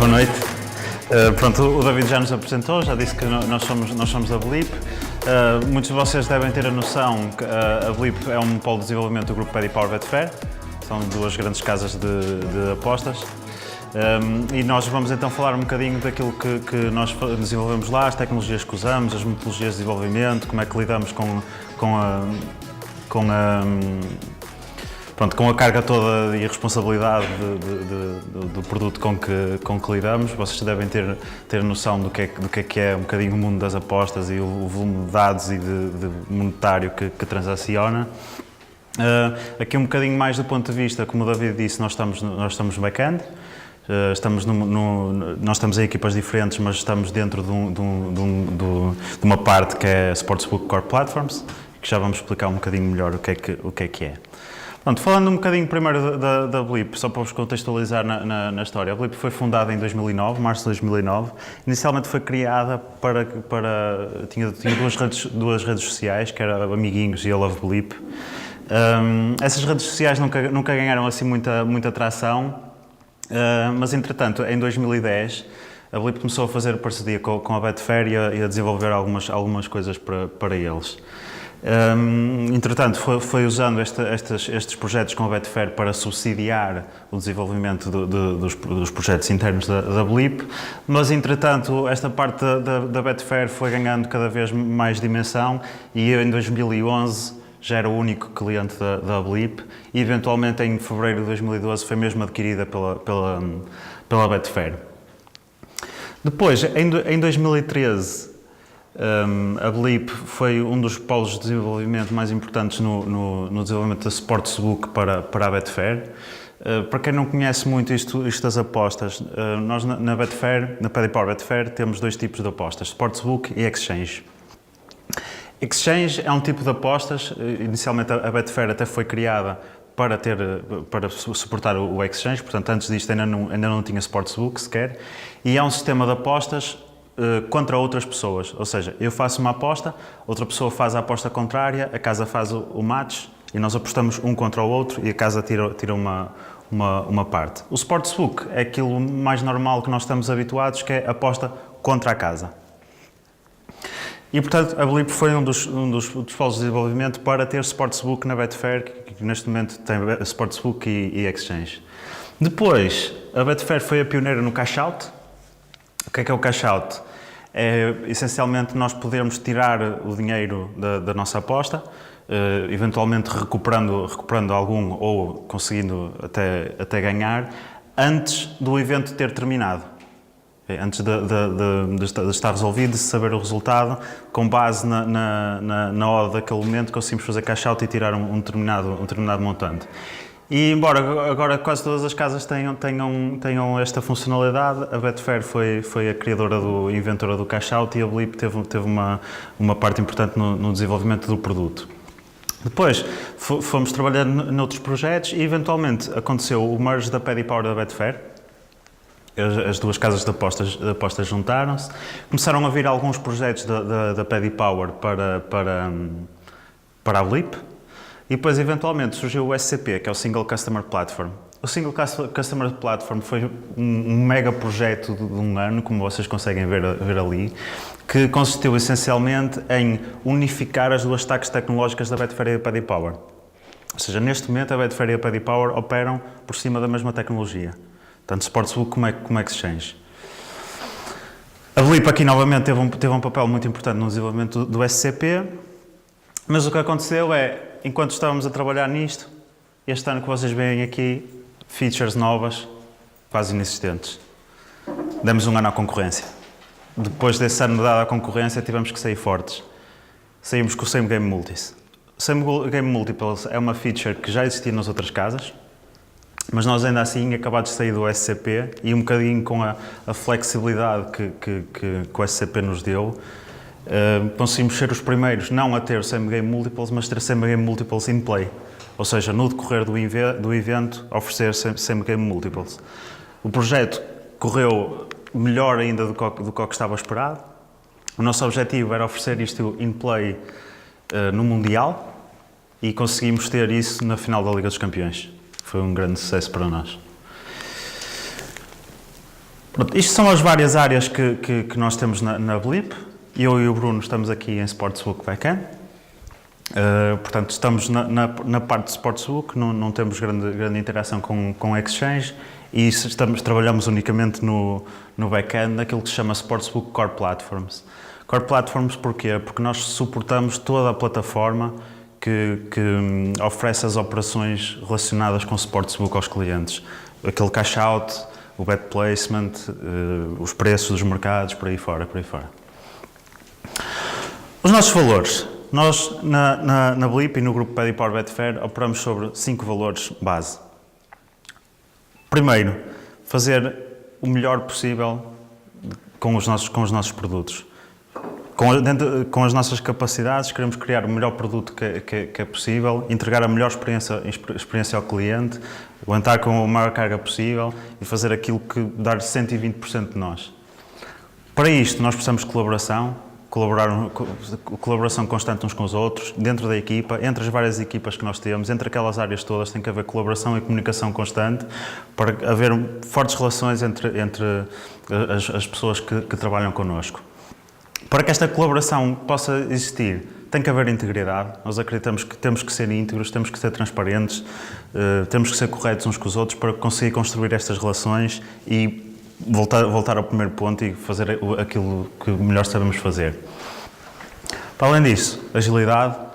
Boa noite. Pronto, o David já nos apresentou, já disse que nós somos a Blip. Muitos de vocês devem ter a noção que a Blip é um polo de desenvolvimento do grupo PadiPower Betfair. São duas grandes casas de apostas. E nós vamos então falar um bocadinho daquilo que nós desenvolvemos lá, as tecnologias que usamos, as metodologias de desenvolvimento, como é que lidamos com a carga toda e a responsabilidade do produto com que lidamos. Vocês devem ter noção do que é um bocadinho o mundo das apostas e o volume de dados e de monetário que transaciona. Aqui um bocadinho mais do ponto de vista, como o David disse, nós estamos no back-end. Nós estamos em equipas diferentes, mas estamos dentro de uma parte que é Sportsbook Core Platforms, que já vamos explicar um bocadinho melhor o que é. Pronto, falando um bocadinho primeiro da Blip, só para vos contextualizar na história. A Blip foi fundada em 2009, março de 2009. Inicialmente foi criada tinha duas redes sociais, que era Amiguinhos e a Love Blip. Essas redes sociais nunca ganharam assim muita atração, mas entretanto, em 2010, a Blip começou a fazer parceria com a Betfair e a desenvolver algumas coisas para eles. Entretanto, foi usando estes projetos com a Betfair para subsidiar o desenvolvimento dos projetos internos da Blip, mas entretanto esta parte da Betfair foi ganhando cada vez mais dimensão e em 2011 já era o único cliente da Blip e eventualmente em fevereiro de 2012 foi mesmo adquirida pela Betfair. Depois, em 2013, a Blip foi um dos polos de desenvolvimento mais importantes no desenvolvimento da Sportsbook para a Betfair. Para quem não conhece muito isto das apostas, nós na Betfair, na PadiPower Betfair, temos dois tipos de apostas, Sportsbook e Exchange. Exchange é um tipo de apostas, inicialmente a Betfair até foi criada para suportar o Exchange, portanto antes disto ainda não tinha Sportsbook sequer, e é um sistema de apostas contra outras pessoas, ou seja, eu faço uma aposta, outra pessoa faz a aposta contrária, a casa faz o match e nós apostamos um contra o outro e a casa tira uma parte. O Sportsbook é aquilo mais normal que nós estamos habituados, que é aposta contra a casa. E, portanto, a Blip foi um dos polos de desenvolvimento para ter Sportsbook na Betfair, que neste momento tem Sportsbook e Exchange. Depois, a Betfair foi a pioneira no cash-out. O que é o cash-out? É, essencialmente, nós podermos tirar o dinheiro da nossa aposta, eventualmente recuperando algum ou conseguindo até ganhar, antes do evento ter terminado. Antes de estar resolvido, de saber o resultado, com base na odd daquele momento, conseguimos fazer cash-out e tirar um determinado montante. E embora agora quase todas as casas tenham esta funcionalidade, a Betfair foi a criadora e inventora do cash-out e a Blip teve uma parte importante no desenvolvimento do produto. Depois fomos trabalhando noutros projetos e eventualmente aconteceu o merge da PadiPower da Betfair. As duas casas de apostas juntaram-se. Começaram a vir alguns projetos da PadiPower para a Blip. E depois, eventualmente, surgiu o SCP, que é o Single Customer Platform. O Single Customer Platform foi um mega projeto de um ano, como vocês conseguem ver ali, que consistiu essencialmente em unificar as duas stacks tecnológicas da Betfair e da PadiPower. Ou seja, neste momento a Betfair e a PadiPower operam por cima da mesma tecnologia. Tanto Sportsbook como Exchange. A Blip aqui novamente teve um papel muito importante no desenvolvimento do SCP, mas o que aconteceu é, enquanto estávamos a trabalhar nisto, este ano que vocês veem aqui, features novas, quase inexistentes. Demos um ano à concorrência. Depois desse ano dado à concorrência, tivemos que sair fortes. Saímos com o Same Game Multis. O Same Game Multiples é uma feature que já existia nas outras casas, mas nós ainda assim, acabados de sair do SCP e um bocadinho com a flexibilidade que o SCP nos deu, conseguimos ser os primeiros não a ter Same Game Multiples, mas ter Same Game Multiples in play. Ou seja, no decorrer do evento, oferecer Same Game Multiples. O projeto correu melhor ainda do que estava esperado. O nosso objetivo era oferecer isto in play no Mundial e conseguimos ter isso na final da Liga dos Campeões. Foi um grande sucesso para nós. Pronto, isto são as várias áreas que nós temos na Blip. Eu e o Bruno estamos aqui em Sportsbook Backend. Portanto, estamos na parte de Sportsbook, não temos grande interação com Exchange e trabalhamos unicamente no backend naquilo que se chama Sportsbook Core Platforms. Core Platforms porquê? Porque nós suportamos toda a plataforma que oferece as operações relacionadas com Sportsbook aos clientes. Aquele cash out, o bet placement, os preços dos mercados, por aí fora. Os nossos valores. Nós, na Blip e no grupo Paddy Power Betfair, operamos sobre 5 valores base. Primeiro, fazer o melhor possível com os nossos produtos. Com as nossas capacidades, queremos criar o melhor produto que é possível, entregar a melhor experiência ao cliente, aguentar com a maior carga possível e fazer aquilo que dar 120% de nós. Para isto, nós precisamos de colaboração constante uns com os outros, dentro da equipa, entre as várias equipas que nós temos, entre aquelas áreas todas, tem que haver colaboração e comunicação constante para haver fortes relações entre as pessoas que trabalham connosco. Para que esta colaboração possa existir, tem que haver integridade. Nós acreditamos que temos que ser íntegros, temos que ser transparentes, temos que ser corretos uns com os outros para conseguir construir estas relações e voltar ao primeiro ponto e fazer aquilo que melhor sabemos fazer. Para além disso, agilidade.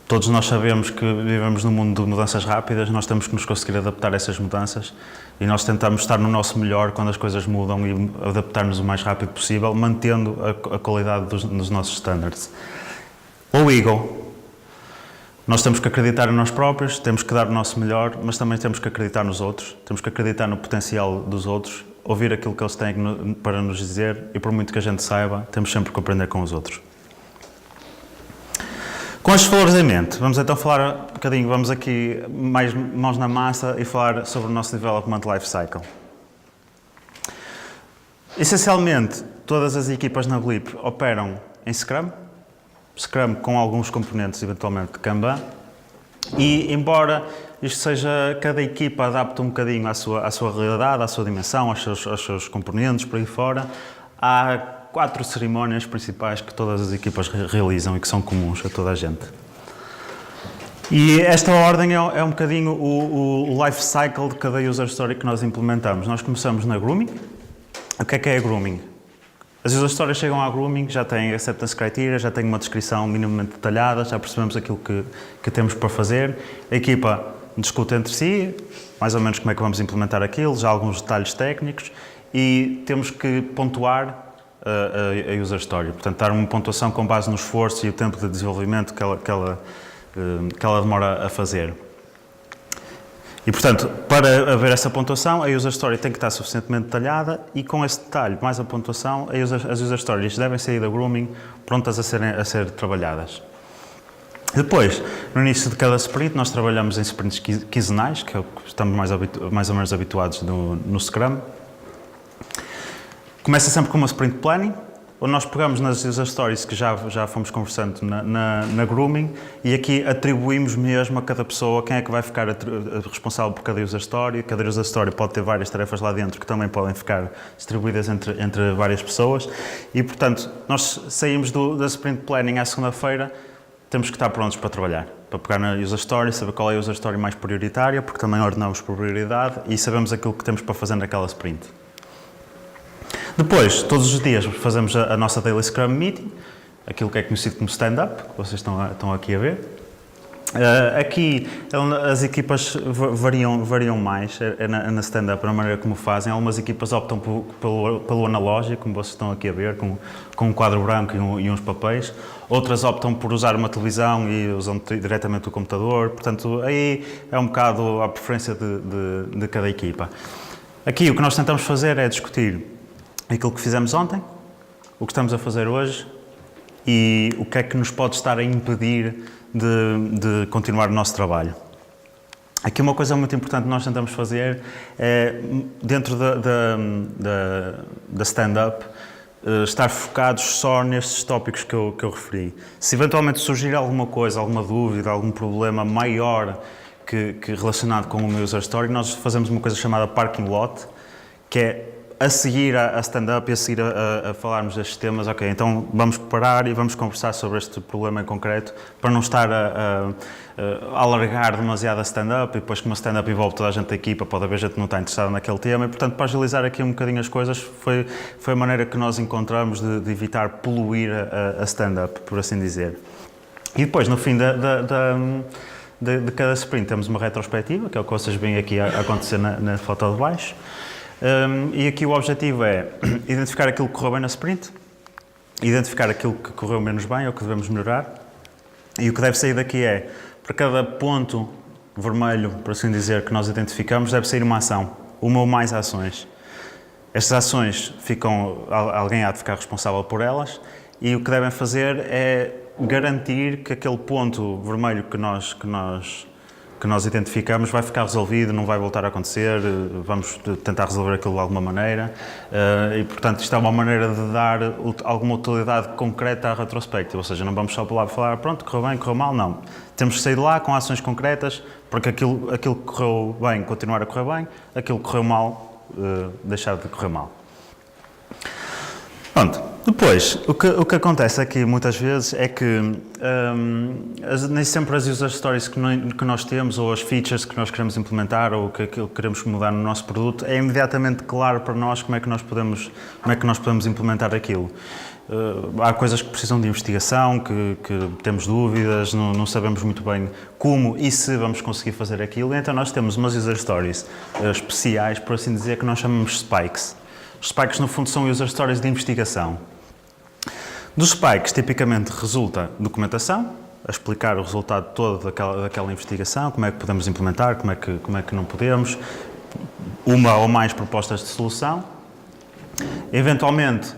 Todos nós sabemos que vivemos num mundo de mudanças rápidas, nós temos que nos conseguir adaptar a essas mudanças e nós tentamos estar no nosso melhor quando as coisas mudam e adaptar-nos o mais rápido possível, mantendo a qualidade dos nossos standards. Low ego. Nós temos que acreditar em nós próprios, temos que dar o nosso melhor, mas também temos que acreditar nos outros, temos que acreditar no potencial dos outros, ouvir aquilo que eles têm para nos dizer e por muito que a gente saiba, temos sempre que aprender com os outros. Com estes valores em mente, vamos então falar um bocadinho, vamos aqui mais mãos na massa e falar sobre o nosso Development Life Cycle. Essencialmente, todas as equipas na Blip operam em Scrum com alguns componentes eventualmente de Kanban, e embora isto seja, cada equipa adapta um bocadinho à sua realidade, à sua dimensão, aos seus componentes, por aí fora, há 4 cerimónias principais que todas as equipas realizam e que são comuns a toda a gente. E esta ordem é um bocadinho o life cycle de cada user story que nós implementamos. Nós começamos na grooming. O que é grooming? As user stories chegam à grooming, já têm acceptance criteria, já têm uma descrição minimamente detalhada, já percebemos aquilo que temos para fazer. A equipa discute entre si, mais ou menos como é que vamos implementar aquilo, já há alguns detalhes técnicos, e temos que pontuar a user story, portanto dar uma pontuação com base no esforço e o tempo de desenvolvimento que ela demora a fazer. E portanto, para haver essa pontuação, a user story tem que estar suficientemente detalhada e com esse detalhe, mais a pontuação, as user stories devem sair da grooming prontas a ser trabalhadas. Depois, no início de cada sprint, nós trabalhamos em sprints quinzenais, que é o que estamos mais ou menos habituados no Scrum. Começa sempre com uma sprint planning, onde nós pegamos nas user stories que já fomos conversando na grooming e aqui atribuímos mesmo a cada pessoa quem é que vai ficar responsável por cada user story. Cada user story pode ter várias tarefas lá dentro que também podem ficar distribuídas entre várias pessoas e, portanto, nós saímos da sprint planning à segunda-feira, temos que estar prontos para trabalhar, para pegar na user story, saber qual é a user story mais prioritária, porque também ordenamos por prioridade e sabemos aquilo que temos para fazer naquela sprint. Depois, todos os dias, fazemos a nossa Daily Scrum Meeting, aquilo que é conhecido como stand-up, que vocês estão aqui a ver. Aqui as equipas variam mais na stand-up, na maneira como fazem. Algumas equipas optam pelo analógico, como vocês estão aqui a ver, com um quadro branco e uns papéis. Outras optam por usar uma televisão e usam diretamente o computador. Portanto, aí é um bocado a preferência de cada equipa. Aqui o que nós tentamos fazer é discutir aquilo que fizemos ontem, o que estamos a fazer hoje e o que é que nos pode estar a impedir de continuar o nosso trabalho. Aqui uma coisa muito importante que nós tentamos fazer é, dentro da stand-up, estar focados só nestes tópicos que eu referi. Se eventualmente surgir alguma coisa, alguma dúvida, algum problema maior que relacionado com o user story, nós fazemos uma coisa chamada parking lot, que é a seguir a stand-up e a seguir a falarmos destes temas, ok, então vamos parar e vamos conversar sobre este problema em concreto, para não estar a alargar demasiado a stand-up, e depois como a stand-up envolve toda a gente da equipa, pode haver gente que não está interessada naquele tema, e portanto para agilizar aqui um bocadinho as coisas, foi a maneira que nós encontramos de evitar poluir a stand-up, por assim dizer. E depois, no fim de cada sprint, temos uma retrospectiva, que é o que vocês veem aqui a acontecer na foto de baixo. E aqui o objetivo é identificar aquilo que correu bem na sprint, identificar aquilo que correu menos bem ou que devemos melhorar, e o que deve sair daqui é, para cada ponto vermelho, por assim dizer, que nós identificamos, deve sair uma ação, uma ou mais ações. Estas ações alguém há de ficar responsável por elas, e o que devem fazer é garantir que aquele ponto vermelho que nós identificamos vai ficar resolvido, não vai voltar a acontecer, vamos tentar resolver aquilo de alguma maneira, e portanto isto é uma maneira de dar alguma utilidade concreta à retrospectiva, ou seja, não vamos só para lá falar, pronto, correu bem, correu mal, não. Temos que sair de lá com ações concretas, porque aquilo que correu bem continuar a correr bem, aquilo que correu mal deixar de correr mal. Pronto. Depois, o que acontece aqui muitas vezes é que nem sempre as user stories que nós temos, ou as features que nós queremos implementar, ou que queremos mudar no nosso produto, é imediatamente claro para nós como é que nós podemos implementar aquilo. Há coisas que precisam de investigação, que temos dúvidas, não sabemos muito bem como e se vamos conseguir fazer aquilo, então nós temos umas user stories especiais, por assim dizer, que nós chamamos spikes. Os spikes, no fundo, são user stories de investigação. Dos spikes, tipicamente, resulta documentação, a explicar o resultado todo daquela investigação, como é que podemos implementar, como é que não podemos, uma ou mais propostas de solução. Eventualmente,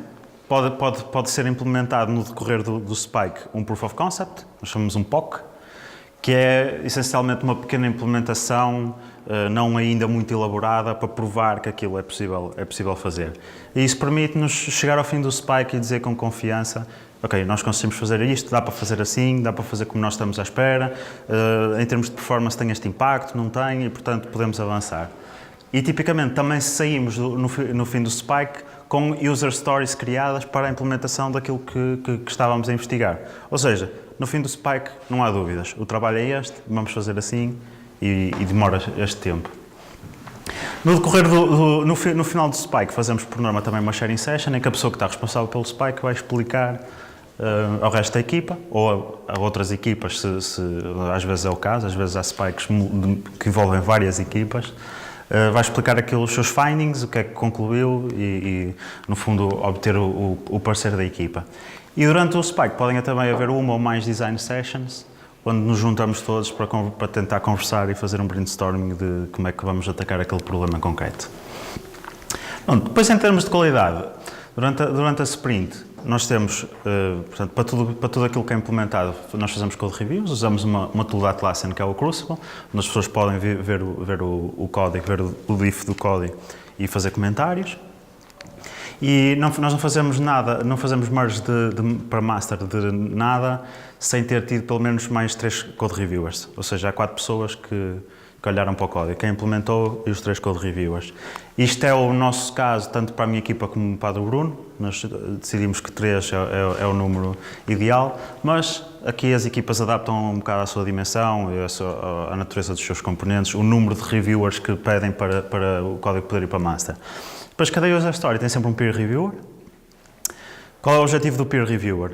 pode ser implementado no decorrer do spike um Proof of Concept, nós chamamos um POC, que é essencialmente uma pequena implementação não ainda muito elaborada para provar que aquilo é possível fazer. E isso permite-nos chegar ao fim do spike e dizer com confiança, ok, nós conseguimos fazer isto, dá para fazer assim, dá para fazer como nós estamos à espera, em termos de performance tem este impacto, não tem, e portanto podemos avançar. E tipicamente também saímos no fim do spike com user stories criadas para a implementação daquilo que estávamos a investigar. Ou seja, no fim do spike não há dúvidas, o trabalho é este, vamos fazer assim e demora este tempo. No decorrer no final do spike fazemos por norma também uma sharing session em que a pessoa que está responsável pelo spike vai explicar ao resto da equipa ou a outras equipas, se às vezes é o caso, às vezes há spikes que envolvem várias equipas. Vai explicar os seus findings, o que é que concluiu e no fundo, obter o parecer da equipa. E durante o spike podem também haver uma ou mais design sessions, onde nos juntamos todos para tentar conversar e fazer um brainstorming de como é que vamos atacar aquele problema em concreto. Bom, depois, em termos de qualidade, durante a sprint, nós temos, portanto, para tudo aquilo que é implementado, nós fazemos code reviews, usamos uma tool da Atlassian que é o Crucible, onde as pessoas podem ver o código, ver o diff do código e fazer comentários. E nós não fazemos nada, não fazemos merge para master de nada sem ter tido pelo menos mais 3 code reviewers, ou seja, há 4 pessoas que olharam para o código, quem implementou e os 3 code reviewers. Isto é o nosso caso, tanto para a minha equipa como para a do Bruno, nós decidimos que 3 é o número ideal, mas aqui as equipas adaptam um bocado à sua dimensão, à natureza dos seus componentes, o número de reviewers que pedem para o código poder ir para master. Depois, cada user story tem sempre um peer reviewer. Qual é o objetivo do peer reviewer?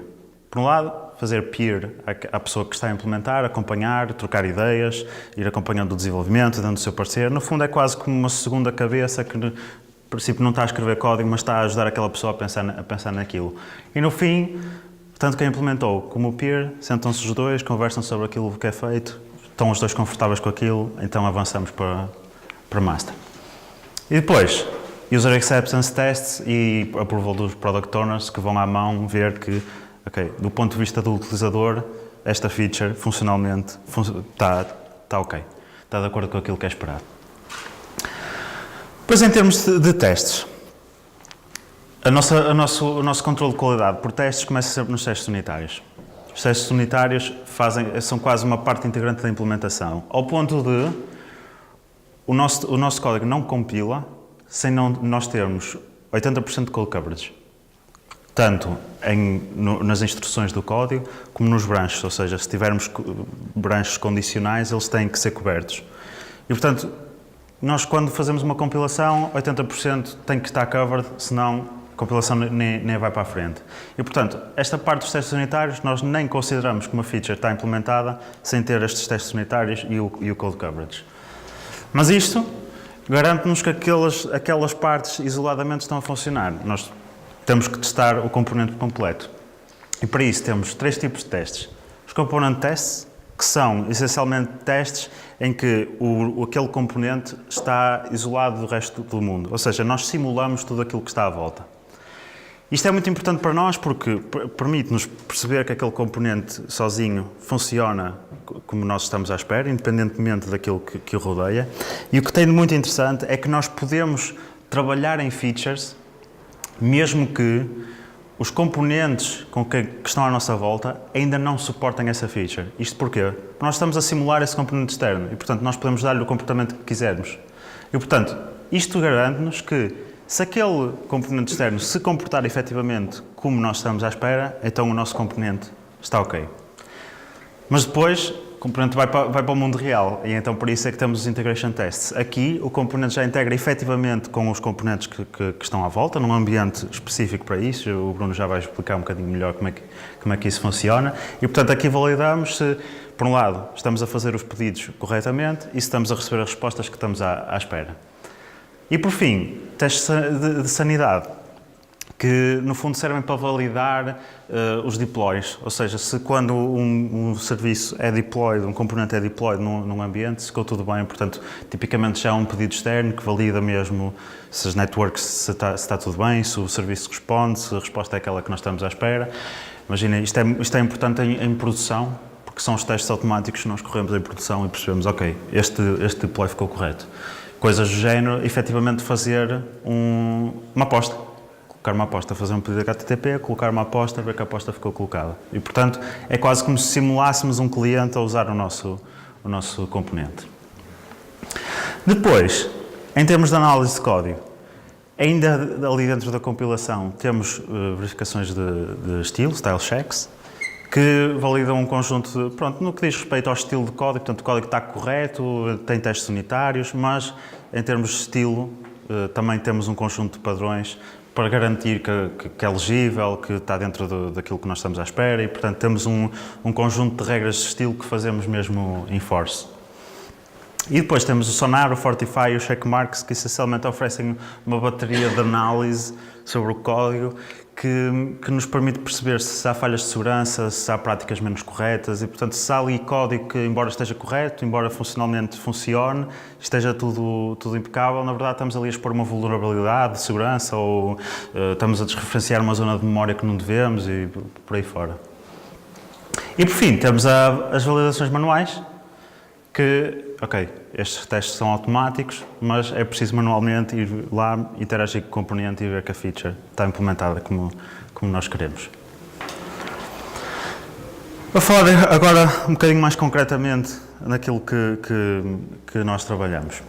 Por um lado, fazer peer à pessoa que está a implementar, acompanhar, trocar ideias, ir acompanhando o desenvolvimento, dando o seu parecer. No fundo, é quase como uma segunda cabeça que, no princípio, não está a escrever código, mas está a ajudar aquela pessoa a pensar naquilo. E no fim, tanto quem implementou como o peer, sentam-se os dois, conversam sobre aquilo que é feito, estão os dois confortáveis com aquilo, então avançamos para master. E depois, User Acceptance Tests e approval dos Product Owners que vão à mão ver que, ok, do ponto de vista do utilizador, esta feature, funcionalmente, está ok. Está de acordo com aquilo que é esperado. Depois, em termos de testes, o nosso controle de qualidade por testes começa sempre nos testes unitários. Os testes unitários são quase uma parte integrante da implementação, ao ponto de o nosso código não compila sem nós termos 80% de code coverage, tanto nas instruções do código como nos branches, ou seja, se tivermos branches condicionais, eles têm que ser cobertos. E, portanto, nós quando fazemos uma compilação, 80% tem que estar covered, senão a compilação nem vai para a frente. E, portanto, esta parte dos testes unitários, nós nem consideramos que uma feature está implementada sem ter estes testes unitários e o code coverage. Mas isto garante-nos que aquelas partes isoladamente estão a funcionar. Nós temos que testar o componente completo. E para isso temos 3 tipos de testes. Os component tests, que são essencialmente testes em que aquele componente está isolado do resto do mundo. Ou seja, nós simulamos tudo aquilo que está à volta. Isto é muito importante para nós porque permite-nos perceber que aquele componente sozinho funciona como nós estamos à espera, independentemente daquilo que o rodeia. E o que tem de muito interessante é que nós podemos trabalhar em features mesmo que os componentes que estão à nossa volta ainda não suportem essa feature. Isto porquê? Porque nós estamos a simular esse componente externo e, portanto, nós podemos dar-lhe o comportamento que quisermos. E, portanto, isto garante-nos que, se aquele componente externo se comportar efetivamente como nós estamos à espera, então o nosso componente está ok. Mas depois, o componente vai para o mundo real e então por isso é que temos os integration tests. Aqui, o componente já integra efetivamente com os componentes que estão à volta, num ambiente específico para isso. O Bruno já vai explicar um bocadinho melhor como é que isso funciona. E, portanto, aqui validamos se, por um lado, estamos a fazer os pedidos corretamente e se estamos a receber as respostas que estamos à espera. E, por fim, testes de sanidade, que no fundo servem para validar os deploys, ou seja, se quando um serviço é deployed, um componente é deployed num ambiente, se ficou tudo bem, portanto, tipicamente já há um pedido externo que valida mesmo se as networks, se está tudo bem, se o serviço responde, se a resposta é aquela que nós estamos à espera. Imagina, isto é importante em produção, porque são os testes automáticos que nós corremos em produção e percebemos, ok, este deploy ficou correto. Coisas do género, efetivamente fazer uma aposta. Colocar uma aposta, fazer um pedido de HTTP, colocar uma aposta, ver que a aposta ficou colocada. E, portanto, é quase como se simulássemos um cliente a usar o nosso componente. Depois, em termos de análise de código, ainda ali dentro da compilação temos verificações de estilo, style checks, que validam um conjunto de, pronto, no que diz respeito ao estilo de código, portanto o código está correto, tem testes unitários, mas em termos de estilo também temos um conjunto de padrões para garantir que é legível, que está dentro daquilo que nós estamos à espera e, portanto, temos um conjunto de regras de estilo que fazemos mesmo em force. E depois temos o Sonar, o Fortify e o Checkmarks, que essencialmente oferecem uma bateria de análise sobre o código que nos permite perceber se há falhas de segurança, se há práticas menos corretas e, portanto, se há ali código que, embora esteja correto, embora funcionalmente funcione, esteja tudo impecável, na verdade estamos ali a expor uma vulnerabilidade de segurança ou estamos a desreferenciar uma zona de memória que não devemos e por aí fora. E, por fim, temos as validações manuais, que, ok, estes testes são automáticos, mas é preciso manualmente ir lá, interagir com o componente e ver que a feature está implementada como nós queremos. Vou falar agora um bocadinho mais concretamente naquilo que nós trabalhamos.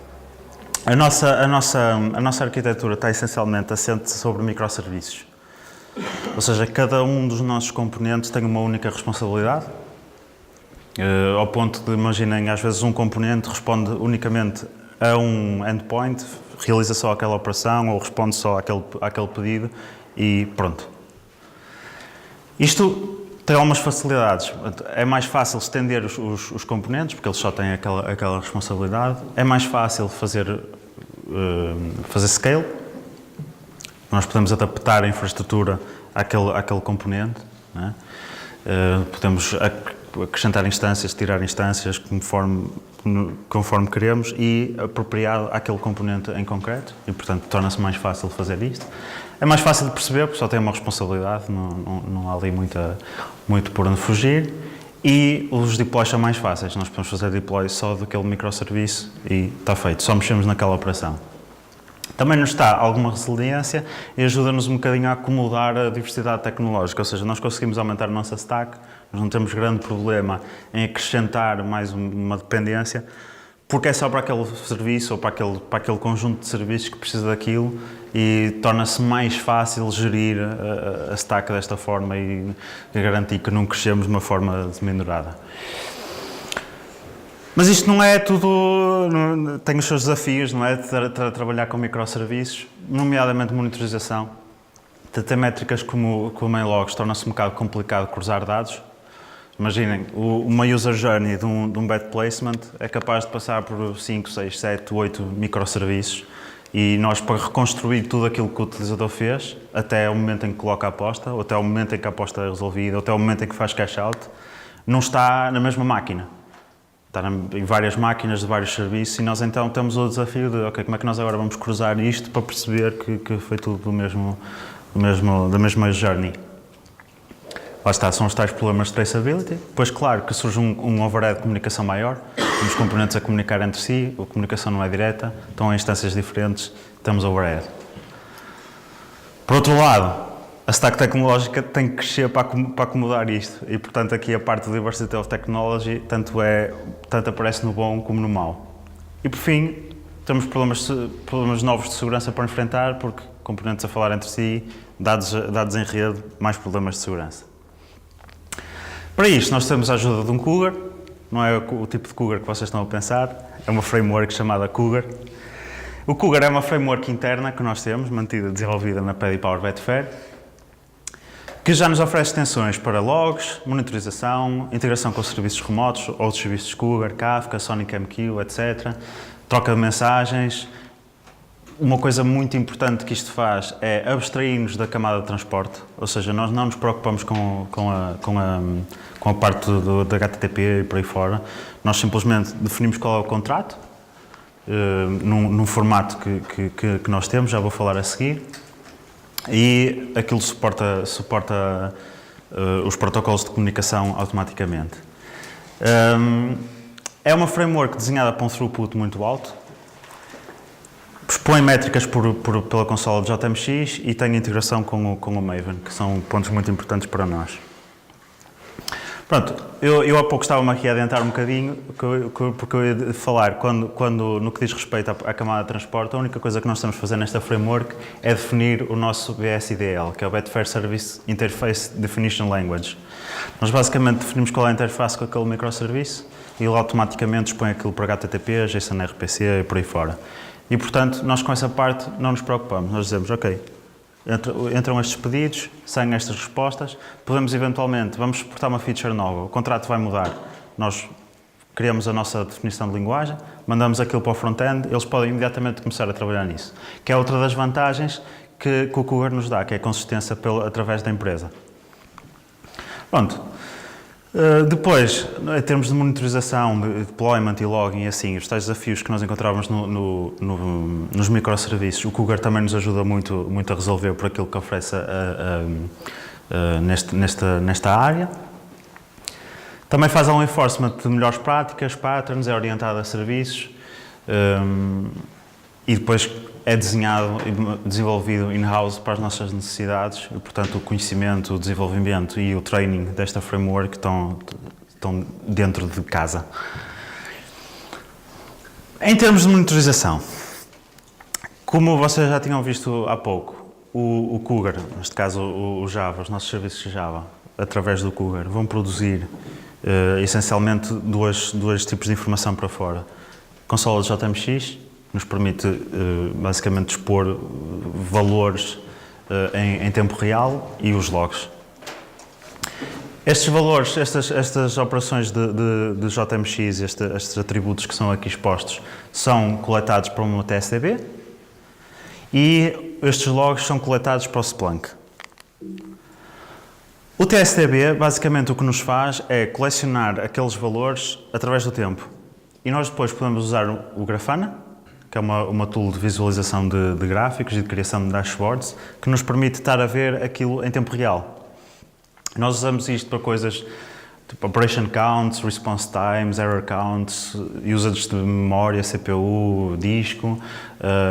A nossa arquitetura está essencialmente assente sobre microserviços. Ou seja, cada um dos nossos componentes tem uma única responsabilidade. Ao ponto de, imaginem, às vezes um componente responde unicamente a um endpoint, realiza só aquela operação ou responde só àquele pedido e pronto. Isto tem algumas facilidades. É mais fácil estender os componentes, porque eles só têm aquela responsabilidade. É mais fácil fazer scale. Nós podemos adaptar a infraestrutura àquele componente, né? Podemos acrescentar instâncias, tirar instâncias conforme queremos e apropriar aquele componente em concreto e, portanto, torna-se mais fácil fazer isto. É mais fácil de perceber porque só tem uma responsabilidade, não há ali muito por onde fugir e os deploys são mais fáceis. Nós podemos fazer deploy só daquele microserviço e está feito, só mexemos naquela operação. Também nos está alguma resiliência e ajuda-nos um bocadinho a acomodar a diversidade tecnológica, ou seja, nós conseguimos aumentar a nossa stack, nós não temos grande problema em acrescentar mais uma dependência, porque é só para aquele serviço ou para aquele conjunto de serviços que precisa daquilo e torna-se mais fácil gerir a stack desta forma e garantir que não crescemos de uma forma desmenorada. Mas isto não é tudo, tem os seus desafios, não é? Trabalhar com microserviços, nomeadamente monitorização. Ter métricas como em logs torna-se um bocado complicado cruzar dados. Imaginem, uma user journey de um bad placement é capaz de passar por 5, 6, 7, 8 microserviços e nós, para reconstruir tudo aquilo que o utilizador fez, até o momento em que coloca a aposta, ou até o momento em que a aposta é resolvida, ou até o momento em que faz cash out, não está na mesma máquina. Está em várias máquinas de vários serviços e nós então temos o desafio de, ok, como é que nós agora vamos cruzar isto para perceber que foi tudo da mesma journey. Lá está, são os tais problemas de traceability. Depois, claro, que surge um overhead de comunicação maior, temos componentes a comunicar entre si, a comunicação não é direta, estão em instâncias diferentes, temos overhead. Por outro lado, a stack tecnológica tem que crescer para acomodar isto e, portanto, aqui a parte do Diversity of Technology tanto aparece no bom como no mau. E, por fim, temos problemas novos de segurança para enfrentar, porque componentes a falar entre si, dados em rede, mais problemas de segurança. Para isto, nós temos a ajuda de um Cougar, não é o tipo de Cougar que vocês estão a pensar, é uma framework chamada Cougar. O Cougar é uma framework interna que nós temos, mantida e desenvolvida na Paddy Power Betfair, que já nos oferece extensões para logs, monitorização, integração com serviços remotos, outros serviços Cougar, Kafka, SonicMQ, etc. Troca de mensagens. Uma coisa muito importante que isto faz é abstrair-nos da camada de transporte, ou seja, nós não nos preocupamos com a parte da HTTP e por aí fora, nós simplesmente definimos qual é o contrato, num formato que nós temos, já vou falar a seguir, e aquilo suporta os protocolos de comunicação automaticamente. É uma framework desenhada para um throughput muito alto, expõe métricas pela consola de JMX e tem integração com o Maven, que são pontos muito importantes para nós. Pronto, eu há pouco estava-me aqui a adiantar um bocadinho, porque eu ia falar, no que diz respeito à camada de transporte, a única coisa que nós estamos a fazer nesta framework é definir o nosso BSIDL, que é o Betfair Service Interface Definition Language. Nós basicamente definimos qual é a interface com aquele microserviço e ele automaticamente expõe aquilo para HTTP, JSON RPC e por aí fora. E, portanto, nós com essa parte não nos preocupamos. Nós dizemos, ok, entram estes pedidos, saem estas respostas, podemos eventualmente, vamos exportar uma feature nova, o contrato vai mudar, nós criamos a nossa definição de linguagem, mandamos aquilo para o front-end, eles podem imediatamente começar a trabalhar nisso. Que é outra das vantagens que o Cougar nos dá, que é a consistência através da empresa. Pronto. Depois, em termos de monitorização, de deployment e logging, assim, os tais desafios que nós encontrávamos nos microserviços, o Cougar também nos ajuda muito a resolver por aquilo que oferece nesta área. Também faz um enforcement de melhores práticas, patterns, é orientado a serviços e depois é desenhado e desenvolvido in-house para as nossas necessidades e, portanto, o conhecimento, o desenvolvimento e o training desta framework estão dentro de casa. Em termos de monitorização, como vocês já tinham visto há pouco, o Cougar, neste caso o Java, os nossos serviços de Java, através do Cougar, vão produzir essencialmente dois tipos de informação para fora. Consola de JMX, nos permite basicamente expor valores em tempo real e os logs. Estes valores, estas operações de JMX, estes atributos que são aqui expostos, são coletados para uma TSDB e estes logs são coletados para o Splunk. O TSDB, basicamente, o que nos faz é colecionar aqueles valores através do tempo. E nós depois podemos usar o Grafana, que é uma tool de visualização de gráficos e de criação de dashboards, que nos permite estar a ver aquilo em tempo real. Nós usamos isto para coisas tipo operation counts, response times, error counts, usage de memória, CPU, disco,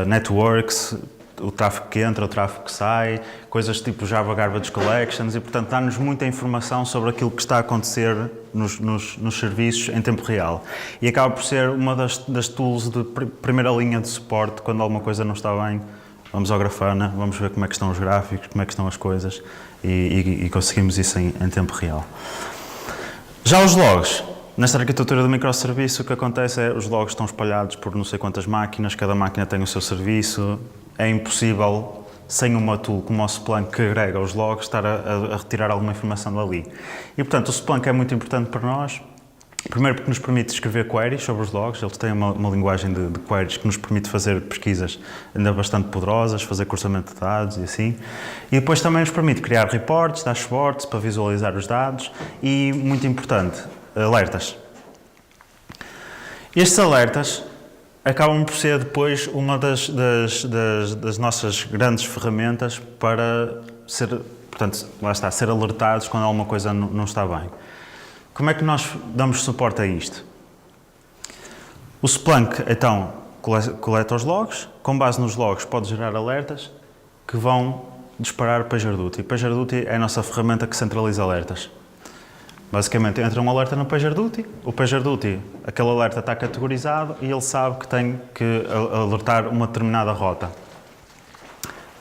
networks, o tráfego que entra, o tráfego que sai, coisas tipo Java Garbage Collections e, portanto, dá-nos muita informação sobre aquilo que está a acontecer nos serviços em tempo real. E acaba por ser uma das tools de primeira linha de suporte quando alguma coisa não está bem. Vamos ao Grafana, vamos ver como é que estão os gráficos, como é que estão as coisas e conseguimos isso em tempo real. Já os logs. Nesta arquitetura do microserviço, o que acontece é os logs estão espalhados por não sei quantas máquinas, cada máquina tem o seu serviço. É impossível, sem uma tool como o Splunk que agrega os logs, estar a retirar alguma informação dali. E, portanto, o Splunk é muito importante para nós. Primeiro porque nos permite escrever queries sobre os logs, eles têm uma linguagem de queries que nos permite fazer pesquisas ainda bastante poderosas, fazer cruzamento de dados e assim. E depois também nos permite criar reports, dashboards para visualizar os dados e, muito importante, alertas. Estes alertas acabam por ser depois uma das nossas grandes ferramentas para ser, portanto, lá está, ser alertados quando alguma coisa não está bem. Como é que nós damos suporte a isto? O Splunk, então, coleta os logs, com base nos logs pode gerar alertas que vão disparar o PagerDuty. PagerDuty é a nossa ferramenta que centraliza alertas. Basicamente, entra um alerta no PagerDuty, o PagerDuty, aquele alerta está categorizado e ele sabe que tem que alertar uma determinada rota.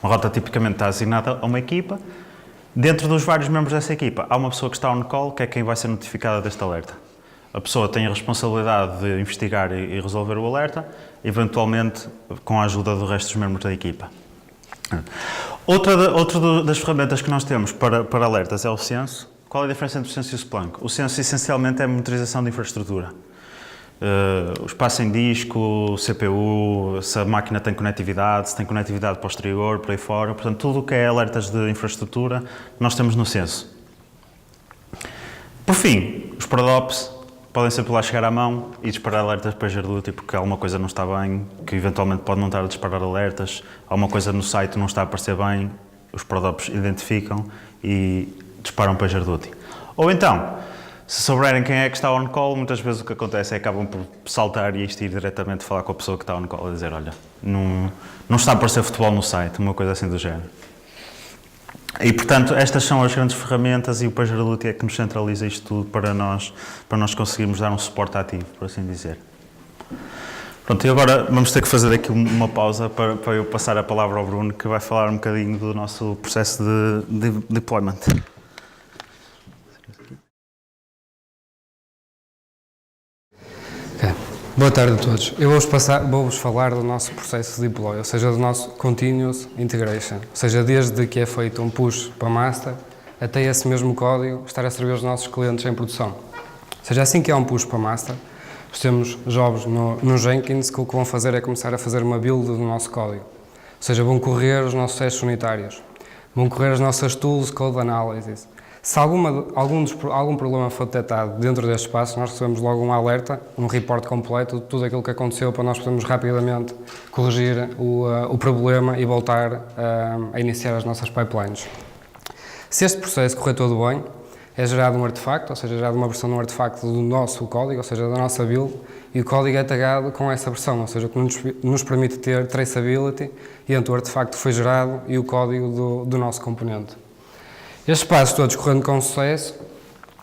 Uma rota tipicamente está assignada a uma equipa. Dentro dos vários membros dessa equipa, há uma pessoa que está on call, que é quem vai ser notificada deste alerta. A pessoa tem a responsabilidade de investigar e resolver o alerta, eventualmente com a ajuda do resto dos membros da equipa. Outra das ferramentas que nós temos para alertas é o Censo. Qual é a diferença entre o Censo e o Splunk? O Censo, essencialmente, é a monitorização de infraestrutura. O espaço em disco, CPU, se a máquina tem conectividade, se tem conectividade posterior, por aí fora. Portanto, tudo o que é alertas de infraestrutura, nós temos no Censo. Por fim, os ProdOps podem sempre lá chegar à mão e disparar alertas para PagerDuty porque alguma coisa não está bem, que eventualmente pode não estar a disparar alertas, alguma coisa no site não está a aparecer bem, os ProdOps identificam e disparam PagerDuty. Ou então, se souberem quem é que está on call, muitas vezes o que acontece é que acabam por saltar e ir diretamente falar com a pessoa que está on call e dizer, olha, não está a aparecer futebol no site, uma coisa assim do género. E, portanto, estas são as grandes ferramentas e o PagerDuty é que nos centraliza isto tudo para nós conseguirmos dar um suporte ativo, por assim dizer. Pronto, e agora vamos ter que fazer aqui uma pausa para eu passar a palavra ao Bruno, que vai falar um bocadinho do nosso processo de deployment. Boa tarde a todos. Eu vou-vos falar do nosso processo de deploy, ou seja, do nosso Continuous Integration, ou seja, desde que é feito um push para master até esse mesmo código estar a servir os nossos clientes em produção. Ou seja, assim que há um push para master, nós temos jobs no Jenkins que o que vão fazer é começar a fazer uma build do nosso código, ou seja, vão correr os nossos testes unitários, vão correr as nossas tools code analysis. Se algum problema for detectado dentro deste espaço, nós recebemos logo um alerta, um report completo de tudo aquilo que aconteceu para nós podermos rapidamente corrigir o problema e voltar a iniciar as nossas pipelines. Se este processo correr todo bem, é gerado um artefacto, ou seja, é gerada uma versão de um artefacto do nosso código, ou seja, da nossa build, e o código é tagado com essa versão, ou seja, que nos permite ter traceability entre o artefacto que foi gerado e o código do nosso componente. Estes passos todos correndo com sucesso,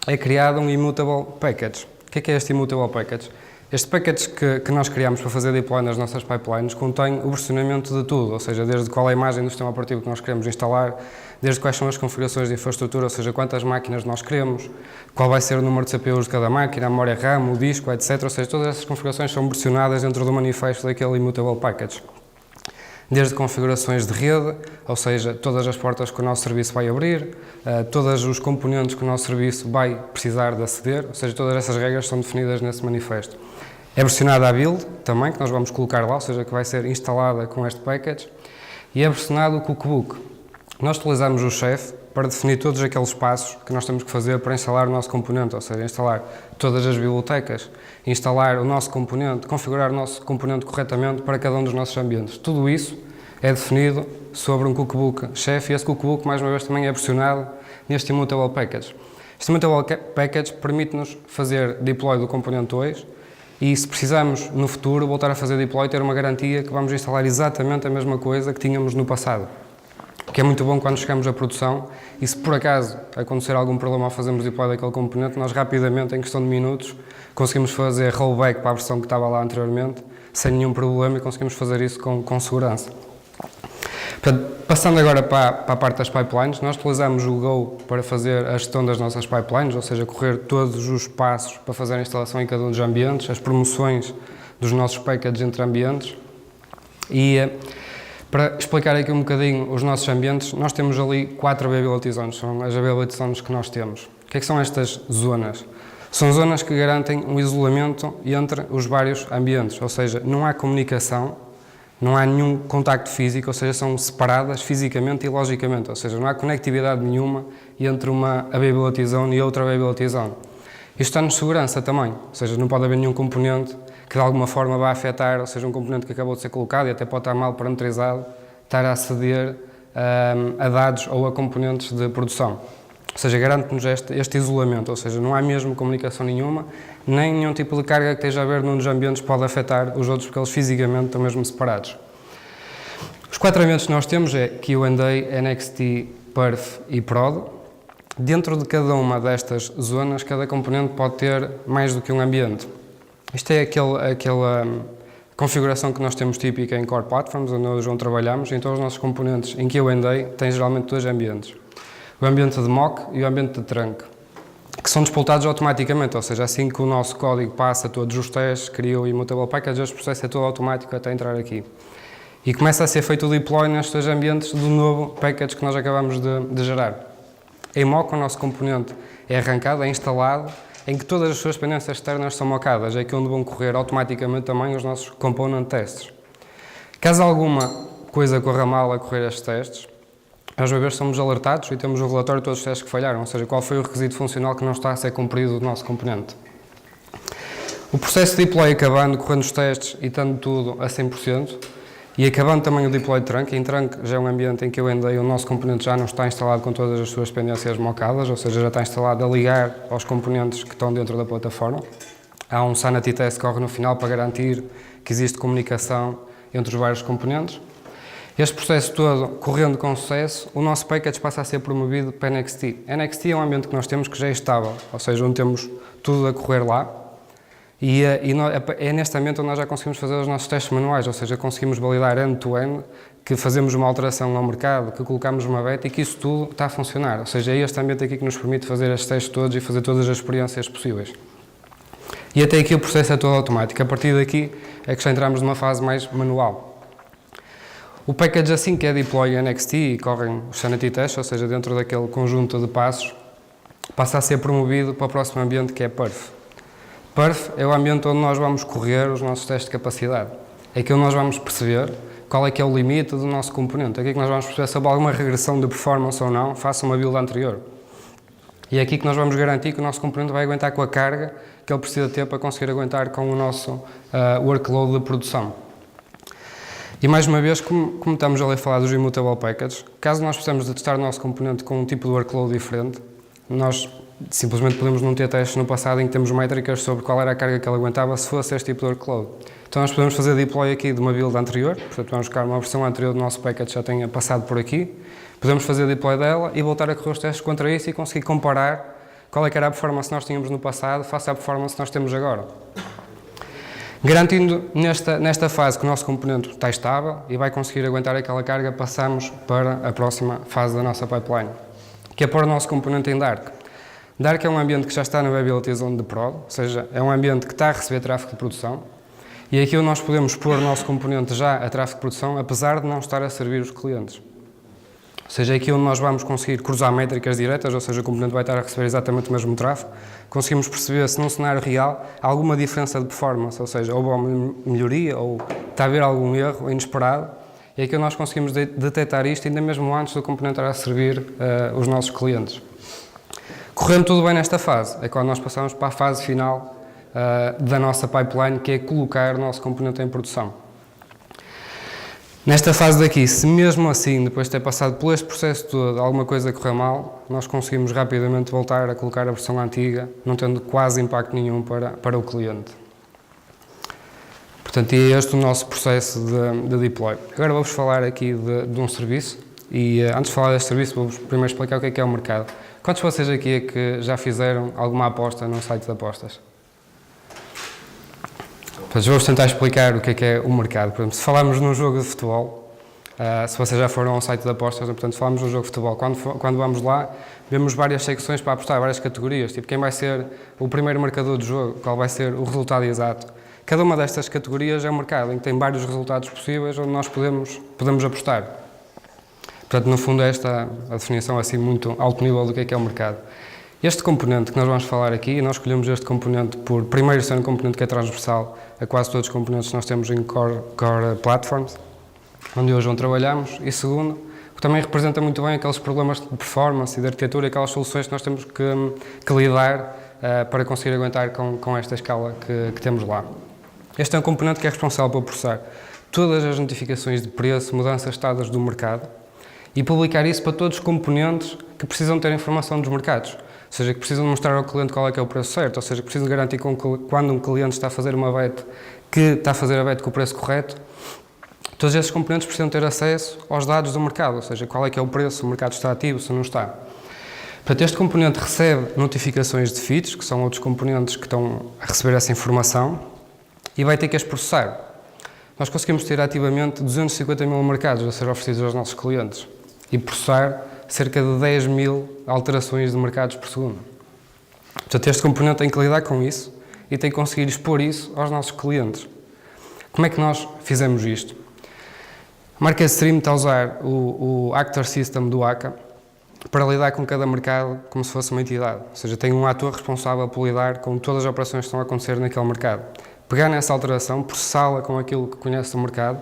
é criado um Immutable Package. O que é este Immutable Package? Este package que nós criamos para fazer deploy nas nossas pipelines contém o versionamento de tudo, ou seja, desde qual é a imagem do sistema operativo que nós queremos instalar, desde quais são as configurações de infraestrutura, ou seja, quantas máquinas nós queremos, qual vai ser o número de CPUs de cada máquina, a memória RAM, o disco, etc. Ou seja, todas essas configurações são versionadas dentro do manifesto daquele Immutable Package. Desde configurações de rede, ou seja, todas as portas que o nosso serviço vai abrir, todos os componentes que o nosso serviço vai precisar de aceder, ou seja, todas essas regras são definidas nesse manifesto. É versionada a build também, que nós vamos colocar lá, ou seja, que vai ser instalada com este package, e é versionado o cookbook. Nós utilizamos o chef para definir todos aqueles passos que nós temos que fazer para instalar o nosso componente, ou seja, instalar todas as bibliotecas, instalar o nosso componente, configurar o nosso componente corretamente para cada um dos nossos ambientes. Tudo isso é definido sobre um cookbook chef e esse cookbook, mais uma vez, também é versionado neste Immutable Package. Este Immutable Package permite-nos fazer deploy do componente 2 e se precisarmos no futuro voltar a fazer deploy, ter uma garantia que vamos instalar exatamente a mesma coisa que tínhamos no passado. O que é muito bom quando chegamos à produção e se por acaso acontecer algum problema ao fazermos deploy daquele componente, nós rapidamente, em questão de minutos, conseguimos fazer rollback para a versão que estava lá anteriormente, sem nenhum problema e conseguimos fazer isso com segurança. Portanto, passando agora para a parte das pipelines, nós utilizamos o Go para fazer a gestão das nossas pipelines, ou seja, correr todos os passos para fazer a instalação em cada um dos ambientes, as promoções dos nossos packages entre ambientes. E para explicar aqui um bocadinho os nossos ambientes, nós temos ali 4 availability zones, são as availability zones que nós temos. O que é que são estas zonas? São zonas que garantem um isolamento entre os vários ambientes, ou seja, não há comunicação, não há nenhum contacto físico, ou seja, são separadas fisicamente e logicamente, ou seja, não há conectividade nenhuma entre uma availability zone e outra availability zone. Isto dá-nos segurança também, ou seja, não pode haver nenhum componente que de alguma forma vá afetar, ou seja, um componente que acabou de ser colocado e até pode estar mal parametrizado, estar a aceder a dados ou a componentes de produção. Ou seja, garante-nos este isolamento, ou seja, não há mesmo comunicação nenhuma, nem nenhum tipo de carga que esteja a haver num dos ambientes pode afetar os outros, porque eles fisicamente estão mesmo separados. Os 4 ambientes que nós temos é Q&A, NXT, Perf e Prod. Dentro de cada uma destas zonas, cada componente pode ter mais do que um ambiente. Isto é aquela configuração que nós temos típica em Core Platforms, onde nós trabalhamos. Então, os nossos componentes em Q&A têm geralmente 2 ambientes. O ambiente de mock e o ambiente de trunk, que são disputados automaticamente, ou seja, assim que o nosso código passa todos os testes, cria o immutable package, este processo é todo automático até entrar aqui. E começa a ser feito o deploy nestes 2 ambientes do novo package que nós acabamos de gerar. Em mock, o nosso componente é arrancado, é instalado, em que todas as suas dependências externas são mockadas, é aqui onde vão correr automaticamente também os nossos component tests. Caso alguma coisa corra mal a correr estes testes, às vezes somos alertados e temos um relatório de todos os testes que falharam, ou seja, qual foi o requisito funcional que não está a ser cumprido do nosso componente. O processo de deploy acabando, correndo os testes e estando tudo a 100%, e acabando também o deploy de trunk. Em trunk já é um ambiente em que eu andei, o nosso componente já não está instalado com todas as suas dependências mockadas, ou seja, já está instalado a ligar aos componentes que estão dentro da plataforma. Há um sanity test que corre no final para garantir que existe comunicação entre os vários componentes. Este processo todo correndo com sucesso, o nosso package passa a ser promovido para NXT. NXT é um ambiente que nós temos que já é estável, ou seja, onde temos tudo a correr lá. E é neste ambiente onde nós já conseguimos fazer os nossos testes manuais, ou seja, conseguimos validar end-to-end, que fazemos uma alteração ao mercado, que colocamos uma beta e que isso tudo está a funcionar. Ou seja, é este ambiente aqui que nos permite fazer estes testes todos e fazer todas as experiências possíveis. E até aqui o processo é todo automático. A partir daqui é que já entramos numa fase mais manual. O package, assim que é deploy NXT e correm os sanity tests, ou seja, dentro daquele conjunto de passos, passa a ser promovido para o próximo ambiente, que é Perf. Perf é o ambiente onde nós vamos correr os nossos testes de capacidade. É aqui onde nós vamos perceber qual é que é o limite do nosso componente. É aqui que nós vamos perceber se houve alguma regressão de performance ou não, face a uma build anterior. E é aqui que nós vamos garantir que o nosso componente vai aguentar com a carga que ele precisa ter para conseguir aguentar com o nosso workload de produção. E mais uma vez, como estamos ali a falar dos immutable packages, caso nós precisamos de testar o nosso componente com um tipo de workload diferente, nós simplesmente podemos não ter testes no passado em que temos métricas sobre qual era a carga que ele aguentava se fosse este tipo de workload. Então nós podemos fazer deploy aqui de uma build anterior, portanto vamos buscar uma versão anterior do nosso package que já tenha passado por aqui, podemos fazer deploy dela e voltar a correr os testes contra isso e conseguir comparar qual é que era a performance que nós tínhamos no passado face à performance que nós temos agora. Garantindo nesta fase que o nosso componente está estável e vai conseguir aguentar aquela carga, passamos para a próxima fase da nossa pipeline, que é pôr o nosso componente em Dark. Dark é um ambiente que já está na Availability Zone de Prod, ou seja, é um ambiente que está a receber tráfego de produção e aqui nós podemos pôr o nosso componente já a tráfego de produção, apesar de não estar a servir os clientes. Ou seja, é aqui onde nós vamos conseguir cruzar métricas diretas, ou seja, o componente vai estar a receber exatamente o mesmo tráfego. Conseguimos perceber se num cenário real há alguma diferença de performance, ou seja, houve uma melhoria ou está a haver algum erro inesperado. E é aqui onde nós conseguimos detectar isto ainda mesmo antes do componente estar a servir os nossos clientes. Correndo tudo bem nesta fase, é quando nós passamos para a fase final da nossa pipeline, que é colocar o nosso componente em produção. Nesta fase daqui, se mesmo assim, depois de ter passado por este processo todo, alguma coisa correr mal, nós conseguimos rapidamente voltar a colocar a versão antiga, não tendo quase impacto nenhum para o cliente. Portanto, é este o nosso processo de deploy. Agora vou-vos falar aqui de um serviço e antes de falar deste serviço vou-vos primeiro explicar o que é o mercado. Quantos de vocês aqui é que já fizeram alguma aposta num site de apostas? Portanto, vou-vos tentar explicar o que é o mercado. Por exemplo, se falarmos num jogo de futebol, se vocês já foram a um site de apostas, portanto, se falarmos num jogo de futebol, quando vamos lá, vemos várias secções para apostar, várias categorias, tipo quem vai ser o primeiro marcador do jogo, qual vai ser o resultado exato. Cada uma destas categorias é um mercado em que tem vários resultados possíveis onde nós podemos apostar. Portanto, no fundo, esta é a definição assim muito alto nível do que é o mercado. Este componente que nós vamos falar aqui, e nós escolhemos este componente por, primeiro, ser um componente que é transversal a quase todos os componentes que nós temos em Core Platforms, onde hoje trabalhamos, e segundo, que também representa muito bem aqueles problemas de performance e de arquitetura e aquelas soluções que nós temos que lidar para conseguir aguentar com esta escala que temos lá. Este é um componente que é responsável por processar todas as notificações de preço, mudanças de estados do mercado e publicar isso para todos os componentes que precisam ter informação dos mercados. Ou seja, que precisam mostrar ao cliente qual é que é o preço certo, ou seja, que precisam garantir que quando um cliente está a fazer uma bet, que está a fazer a bet com o preço correto. Todos esses componentes precisam ter acesso aos dados do mercado, ou seja, qual é que é o preço, se o mercado está ativo, se não está. Portanto, este componente recebe notificações de feeds, que são outros componentes que estão a receber essa informação, e vai ter que as processar. Nós conseguimos ter ativamente 250 mil mercados a ser oferecidos aos nossos clientes e processar cerca de 10 mil alterações de mercados por segundo. Portanto, este componente tem que lidar com isso e tem que conseguir expor isso aos nossos clientes. Como é que nós fizemos isto? A marca Stream está a usar o Actor System do ACA para lidar com cada mercado como se fosse uma entidade. Ou seja, tem um ator responsável por lidar com todas as operações que estão a acontecer naquele mercado. Pegar nessa alteração, processá-la com aquilo que conhece do mercado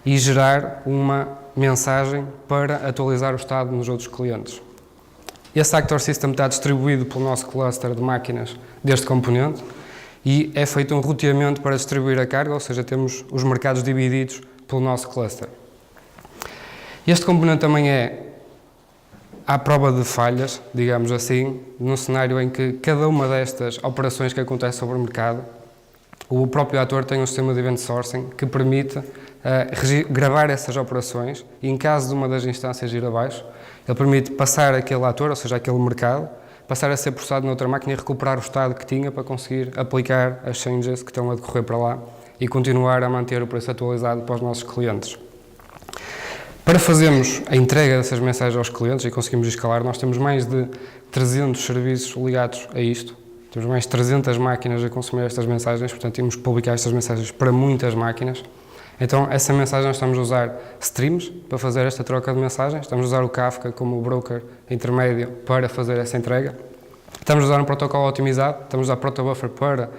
e gerar uma mensagem para atualizar o estado nos outros clientes. Esse Actor System está distribuído pelo nosso cluster de máquinas deste componente e é feito um roteamento para distribuir a carga, ou seja, temos os mercados divididos pelo nosso cluster. Este componente também é à prova de falhas, digamos assim, num cenário em que cada uma destas operações que acontece sobre o mercado, o próprio ator tem um sistema de event sourcing que permite gravar essas operações e, em caso de uma das instâncias ir abaixo, ele permite passar aquele ator, ou seja, aquele mercado, passar a ser processado noutra máquina e recuperar o estado que tinha para conseguir aplicar as changes que estão a decorrer para lá e continuar a manter o preço atualizado para os nossos clientes. Para fazermos a entrega dessas mensagens aos clientes e conseguimos escalar, nós temos mais de 300 serviços ligados a isto. Temos mais de 300 máquinas a consumir estas mensagens, portanto, temos que publicar estas mensagens para muitas máquinas. Então, essa mensagem nós estamos a usar streams para fazer esta troca de mensagens, estamos a usar o Kafka como o broker intermédio para fazer essa entrega. Estamos a usar um protocolo otimizado, estamos a usar protobuffer para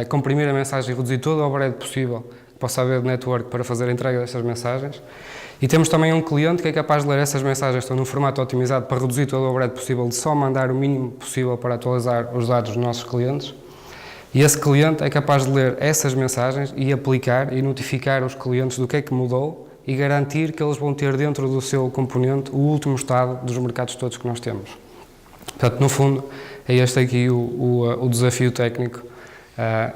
comprimir a mensagem e reduzir todo o overhead possível que possa haver de network para fazer a entrega destas mensagens. E temos também um cliente que é capaz de ler essas mensagens que estão num formato otimizado para reduzir todo o overhead possível, de só mandar o mínimo possível para atualizar os dados dos nossos clientes. E esse cliente é capaz de ler essas mensagens e aplicar e notificar os clientes do que é que mudou e garantir que eles vão ter dentro do seu componente o último estado dos mercados todos que nós temos. Portanto, no fundo, é este aqui o desafio técnico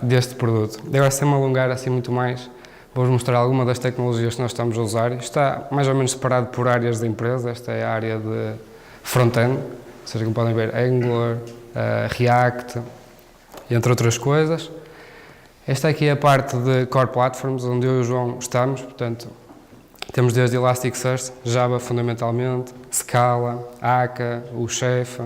deste produto. Agora, sem me alongar assim muito mais, vou-vos mostrar alguma das tecnologias que nós estamos a usar. Isto está mais ou menos separado por áreas da empresa. Esta é a área de front-end, ou seja, como podem ver, Angular, React, entre outras coisas. Esta aqui é a parte de Core Platforms, onde eu e o João estamos. Portanto, temos desde Elasticsearch, Java fundamentalmente, Scala, Akka, o Chef,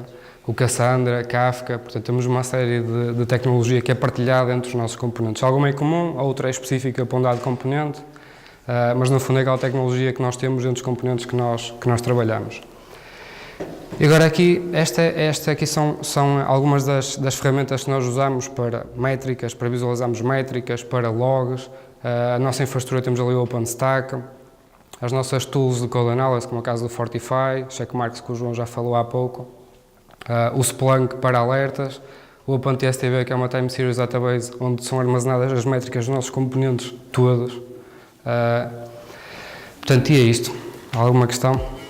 o Cassandra, Kafka. Portanto, temos uma série de tecnologia que é partilhada entre os nossos componentes. Alguma é comum, a outra é específica para um dado componente, mas no fundo é aquela tecnologia que nós temos entre os componentes que nós trabalhamos. E agora aqui, esta aqui são algumas das ferramentas que nós usamos para métricas, para visualizarmos métricas, para logs. A nossa infraestrutura temos ali o OpenStack, as nossas tools de code analysis, como é o caso do Fortify, Checkmarks que o João já falou há pouco, o Splunk para alertas, o OpenTSTV, que é uma time series database onde são armazenadas as métricas dos nossos componentes todos. Portanto, e é isto. Alguma questão?